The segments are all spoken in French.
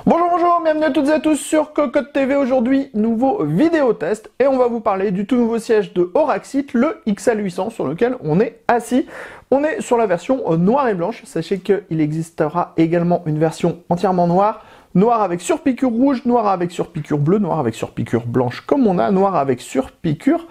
Bonjour, bonjour, bienvenue à toutes et à tous sur Cocotte TV. Aujourd'hui, nouveau vidéo test et on va vous parler du tout nouveau siège de Auraxit, le XL800 sur lequel on est assis. On est sur la version noire et blanche. Sachez qu'il existera également une version entièrement noire. Noir avec surpiqûre rouge, noir avec surpiqûre bleue, noir avec surpiqûre blanche comme on a, noir avec surpiqûre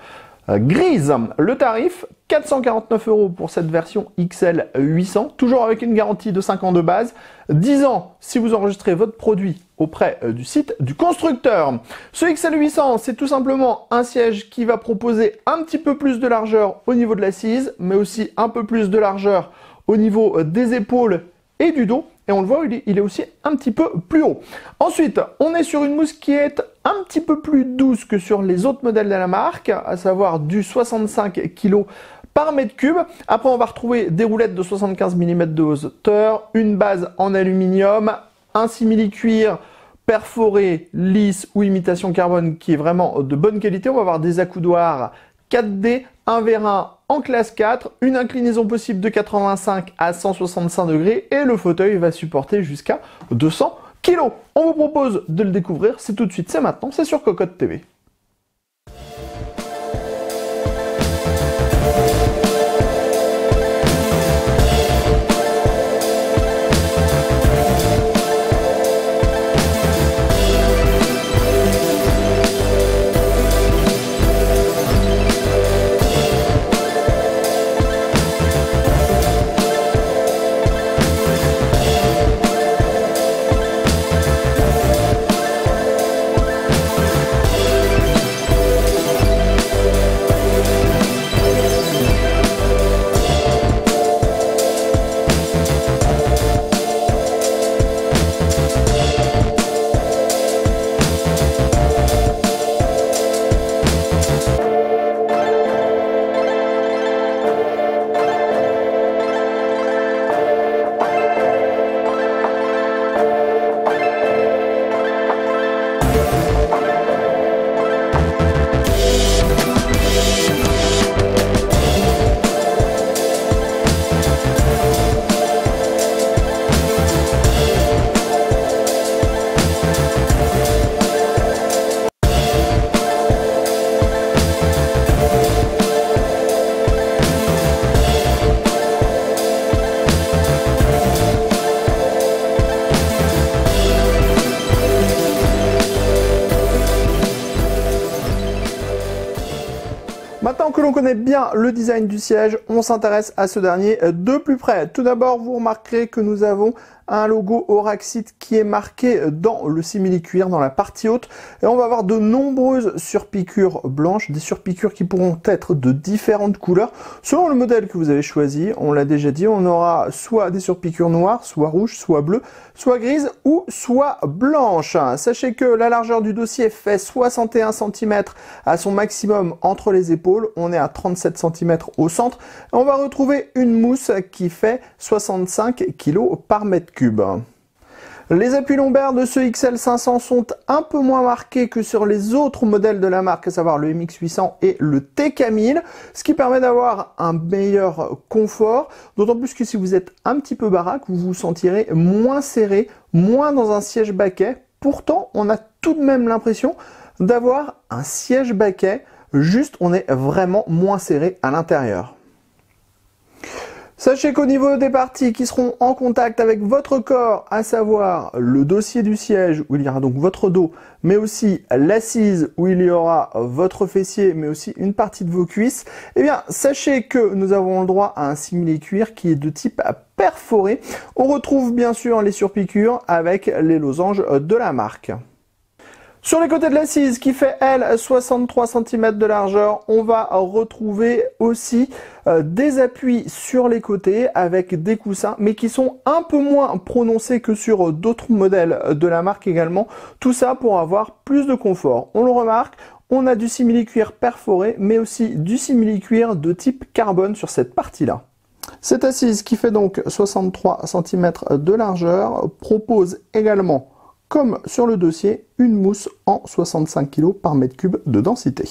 grise. Le tarif, 449 € pour cette version XL 800, toujours avec une garantie de 5 ans de base, 10 ans si vous enregistrez votre produit auprès du site du constructeur. Ce XL 800, c'est tout simplement un siège qui va proposer un petit peu plus de largeur au niveau de l'assise, mais aussi un peu plus de largeur au niveau des épaules et du dos. Et on le voit, il est aussi un petit peu plus haut. Ensuite, on est sur une mousse qui est un petit peu plus douce que sur les autres modèles de la marque, à savoir du 65 kg par mètre cube. Après, on va retrouver des roulettes de 75 mm de hauteur, une base en aluminium, un simili-cuir perforé, lisse ou imitation carbone qui est vraiment de bonne qualité. On va avoir des accoudoirs 4D, un vérin en classe 4, une inclinaison possible de 85 à 165 degrés et le fauteuil va supporter jusqu'à 200 kg. On vous propose de le découvrir, c'est tout de suite, c'est maintenant, c'est sur Cocotte TV. Maintenant que l'on connaît bien le design du siège, on s'intéresse à ce dernier de plus près. Tout d'abord, vous remarquerez que nous avons un logo Auraxit qui est marqué dans le simili-cuir, dans la partie haute. Et on va avoir de nombreuses surpiqûres blanches, des surpiqûres qui pourront être de différentes couleurs. Selon le modèle que vous avez choisi, on l'a déjà dit, on aura soit des surpiqûres noires, soit rouges, soit bleues, soit grises ou soit blanches. Sachez que la largeur du dossier fait 61 cm à son maximum entre les épaules. On est à 37 cm au centre. On va retrouver une mousse qui fait 65 kg par mètre cube. Les appuis lombaires de ce XL500 sont un peu moins marqués que sur les autres modèles de la marque, à savoir le MX800 et le TK1000, ce qui permet d'avoir un meilleur confort, d'autant plus que si vous êtes un petit peu baraque, vous vous sentirez moins serré, moins dans un siège baquet. Pourtant, on a tout de même l'impression d'avoir un siège baquet, juste on est vraiment moins serré à l'intérieur. Sachez qu'au niveau des parties qui seront en contact avec votre corps, à savoir le dossier du siège où il y aura donc votre dos, mais aussi l'assise où il y aura votre fessier, mais aussi une partie de vos cuisses, eh bien sachez que nous avons le droit à un simili-cuir qui est de type perforé. On retrouve bien sûr les surpiqûres avec les losanges de la marque. Sur les côtés de l'assise qui fait, elle, 63 cm de largeur, on va retrouver aussi des appuis sur les côtés avec des coussins, mais qui sont un peu moins prononcés que sur d'autres modèles de la marque également. Tout ça pour avoir plus de confort. On le remarque, on a du simili-cuir perforé, mais aussi du simili-cuir de type carbone sur cette partie-là. Cette assise qui fait donc 63 cm de largeur propose également, comme sur le dossier, une mousse en 65 kg par mètre cube de densité.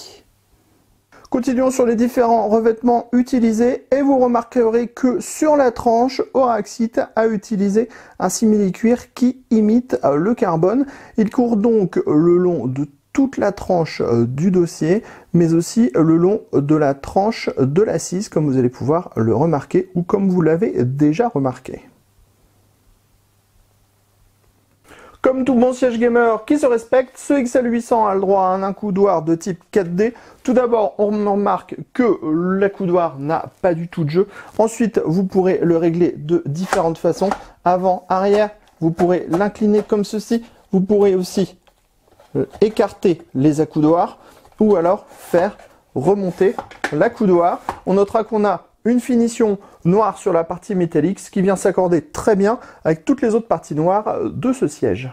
Continuons sur les différents revêtements utilisés et vous remarquerez que sur la tranche, Auraxite a utilisé un simili-cuir qui imite le carbone. Il court donc le long de toute la tranche du dossier, mais aussi le long de la tranche de l'assise, comme vous allez pouvoir le remarquer ou comme vous l'avez déjà remarqué. Comme tout bon siège gamer qui se respecte, ce XL800 a le droit à un accoudoir de type 4D. Tout d'abord, on remarque que l'accoudoir n'a pas du tout de jeu. Ensuite, vous pourrez le régler de différentes façons. Avant, arrière, vous pourrez l'incliner comme ceci. Vous pourrez aussi écarter les accoudoirs ou alors faire remonter l'accoudoir. On notera qu'on a une finition noire sur la partie métallique, ce qui vient s'accorder très bien avec toutes les autres parties noires de ce siège.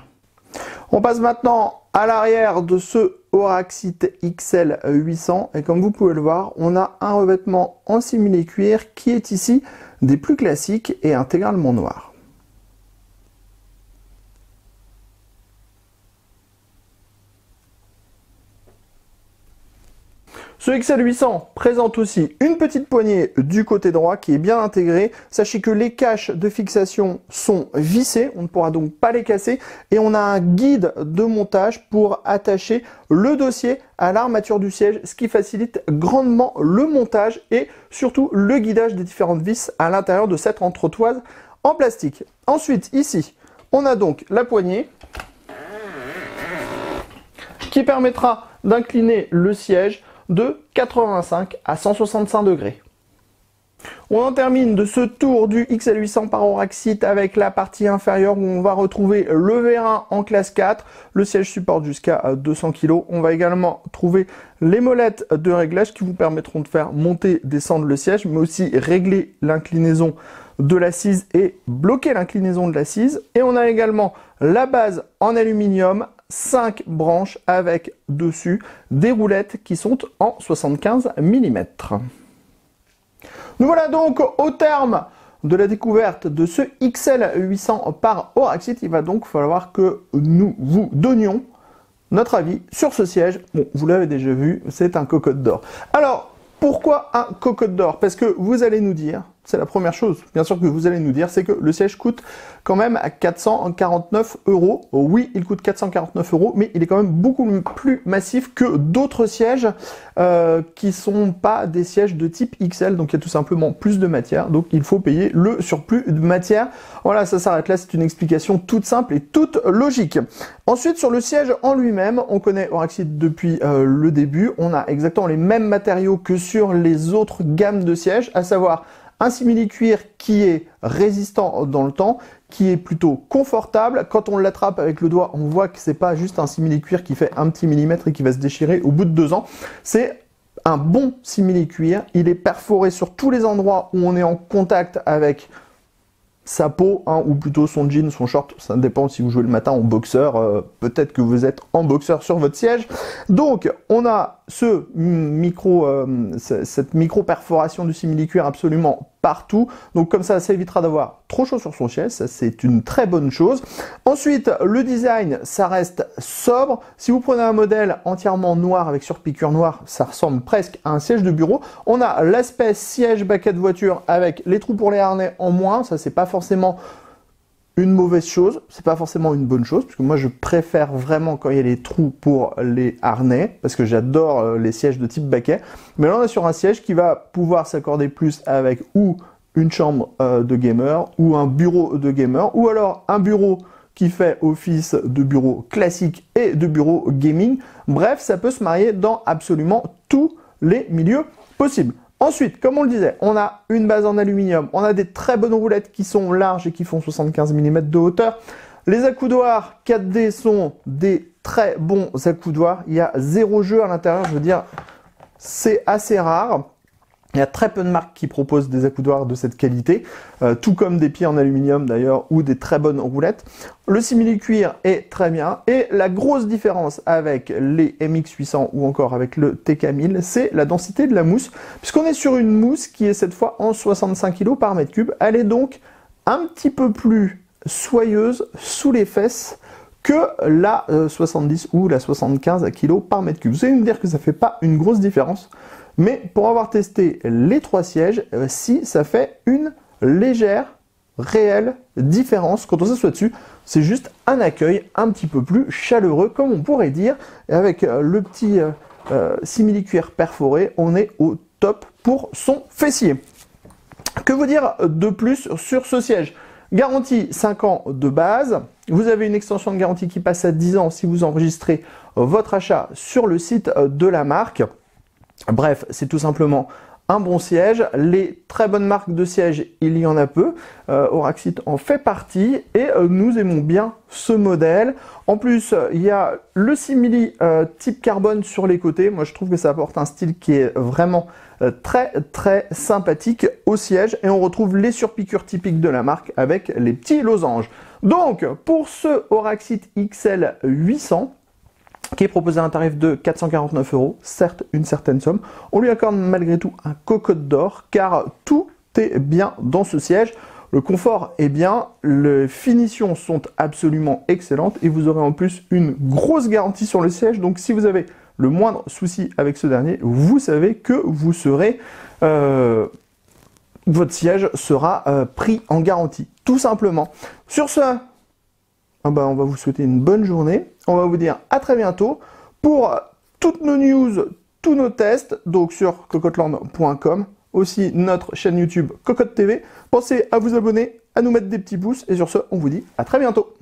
On passe maintenant à l'arrière de ce Auraxite XL800 et comme vous pouvez le voir, on a un revêtement en simili-cuir qui est ici des plus classiques et intégralement noir. Ce XL800 présente aussi une petite poignée du côté droit qui est bien intégrée. Sachez que les caches de fixation sont vissées, on ne pourra donc pas les casser. Et on a un guide de montage pour attacher le dossier à l'armature du siège, ce qui facilite grandement le montage et surtout le guidage des différentes vis à l'intérieur de cette entretoise en plastique. Ensuite, ici, on a donc la poignée qui permettra d'incliner le siège de 85 à 165 degrés. On en termine de ce tour du XL800 par Auraxite avec la partie inférieure où on va retrouver le vérin en classe 4. Le siège supporte jusqu'à 200 kg. On va également trouver les molettes de réglage qui vous permettront de faire monter, descendre le siège, mais aussi régler l'inclinaison de l'assise et bloquer l'inclinaison de l'assise. Et on a également la base en aluminium, 5 branches avec dessus des roulettes qui sont en 75 mm. Nous voilà donc au terme de la découverte de ce XL800 par Auraxite. Il va donc falloir que nous vous donnions notre avis sur ce siège. Bon, vous l'avez déjà vu, c'est un cocotte d'or. Alors, pourquoi un cocotte d'or? Parce que vous allez nous dire, c'est la première chose, bien sûr que vous allez nous dire, c'est que le siège coûte quand même à 449 €. Oui, il coûte 449 €, mais il est quand même beaucoup plus massif que d'autres sièges qui sont pas des sièges de type XL, donc il y a tout simplement plus de matière, donc il faut payer le surplus de matière. Voilà, ça s'arrête là, c'est une explication toute simple et toute logique. Ensuite, sur le siège en lui-même, on connaît Auraxite depuis le début, on a exactement les mêmes matériaux que sur les autres gammes de sièges, à savoir un simili-cuir qui est résistant dans le temps, qui est plutôt confortable. Quand on l'attrape avec le doigt, on voit que c'est pas juste un simili-cuir qui fait un petit millimètre et qui va se déchirer au bout de 2 ans. C'est un bon simili-cuir. Il est perforé sur tous les endroits où on est en contact avec sa peau, hein, ou plutôt son jean, son short, ça dépend si vous jouez le matin en boxeur, peut-être que vous êtes en boxeur sur votre siège. Donc, on a cette micro-perforation du simili-cuir absolument partout. Donc comme ça évitera d'avoir trop chaud sur son siège, ça c'est une très bonne chose. Ensuite, le design, ça reste sobre. Si vous prenez un modèle entièrement noir avec surpiqûre noire, ça ressemble presque à un siège de bureau. On a l'aspect siège baquet de voiture avec les trous pour les harnais en moins, ça c'est pas forcément une mauvaise chose, c'est pas forcément une bonne chose, parce que moi je préfère vraiment quand il y a les trous pour les harnais, parce que j'adore les sièges de type baquet, mais là on est sur un siège qui va pouvoir s'accorder plus avec ou une chambre de gamer, ou un bureau de gamer, ou alors un bureau qui fait office de bureau classique et de bureau gaming. Bref, ça peut se marier dans absolument tous les milieux possibles. Ensuite, comme on le disait, on a une base en aluminium, on a des très bonnes roulettes qui sont larges et qui font 75 mm de hauteur. Les accoudoirs 4D sont des très bons accoudoirs, il y a zéro jeu à l'intérieur, je veux dire, c'est assez rare. Il y a très peu de marques qui proposent des accoudoirs de cette qualité, tout comme des pieds en aluminium d'ailleurs, ou des très bonnes roulettes. Le simili-cuir est très bien, et la grosse différence avec les MX800 ou encore avec le TK1000, c'est la densité de la mousse, puisqu'on est sur une mousse qui est cette fois en 65 kg par mètre cube. Elle est donc un petit peu plus soyeuse sous les fesses que la 70 ou la 75 kg par mètre cube. Vous allez me dire que ça fait pas une grosse différence, mais pour avoir testé les 3 sièges, si ça fait une légère, réelle différence quand on s'assoit dessus. C'est juste un accueil un petit peu plus chaleureux, comme on pourrait dire, et avec le petit simili-cuir perforé, on est au top pour son fessier. Que vous dire de plus sur ce siège? Garantie 5 ans de base, vous avez une extension de garantie qui passe à 10 ans si vous enregistrez votre achat sur le site de la marque. Bref, c'est tout simplement un bon siège. Les très bonnes marques de sièges, il y en a peu. Auraxit en fait partie et nous aimons bien ce modèle. En plus, il y a le simili type carbone sur les côtés. Moi, je trouve que ça apporte un style qui est vraiment très sympathique au siège. Et on retrouve les surpiqûres typiques de la marque avec les petits losanges. Donc, pour ce Auraxit XL 800, qui est proposé à un tarif de 449 €, certes une certaine somme, on lui accorde malgré tout un cocotte d'or, car tout est bien dans ce siège. Le confort est bien, les finitions sont absolument excellentes, et vous aurez en plus une grosse garantie sur le siège, donc si vous avez le moindre souci avec ce dernier, vous savez que vous serez... votre siège sera pris en garantie, tout simplement. Sur ce, on va vous souhaiter une bonne journée. On va vous dire à très bientôt pour toutes nos news, tous nos tests, donc sur cocoteland.com, aussi notre chaîne YouTube Cocotte TV. Pensez à vous abonner, à nous mettre des petits pouces, et sur ce, on vous dit à très bientôt.